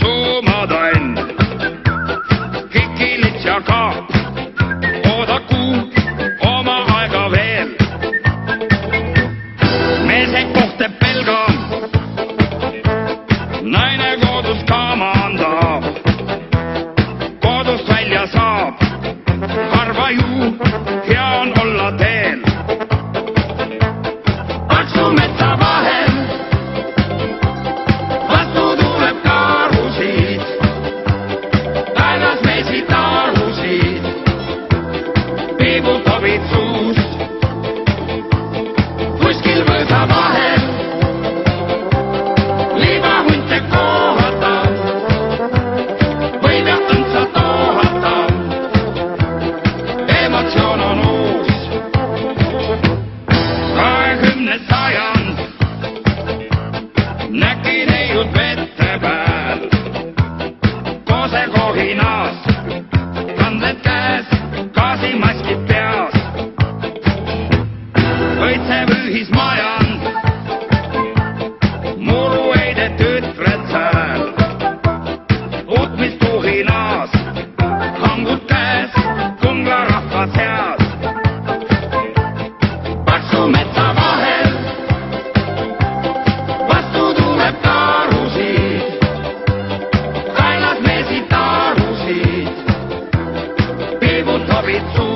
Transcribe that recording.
suumadann. Kikilits ja kaap, oodaku oma aega veel. Meesed kohtab pelgam, naine kodus kamandab. Kodust välja saab, harva ju hea on olla teel. Paksu metsa vahel vastu tuleb karusid, taevas meesid tarusid, piibutobid suus. Kuskil võõsa vahel liivahunte kohata, võib ja õndsa toohata. Emotsioon on uus, 20. sajand, näki neiud vette peal. Koose kohinas, kanded käes, gaasimaskid peas. Õitsev ühis majand, muruheide tütred sääl. Utmistuhinas, hangud käes, Kungla rahva seas. Paksu metsa vahel vastu tuleb karusid, kaelas meesid tarusid, piibutobid suus.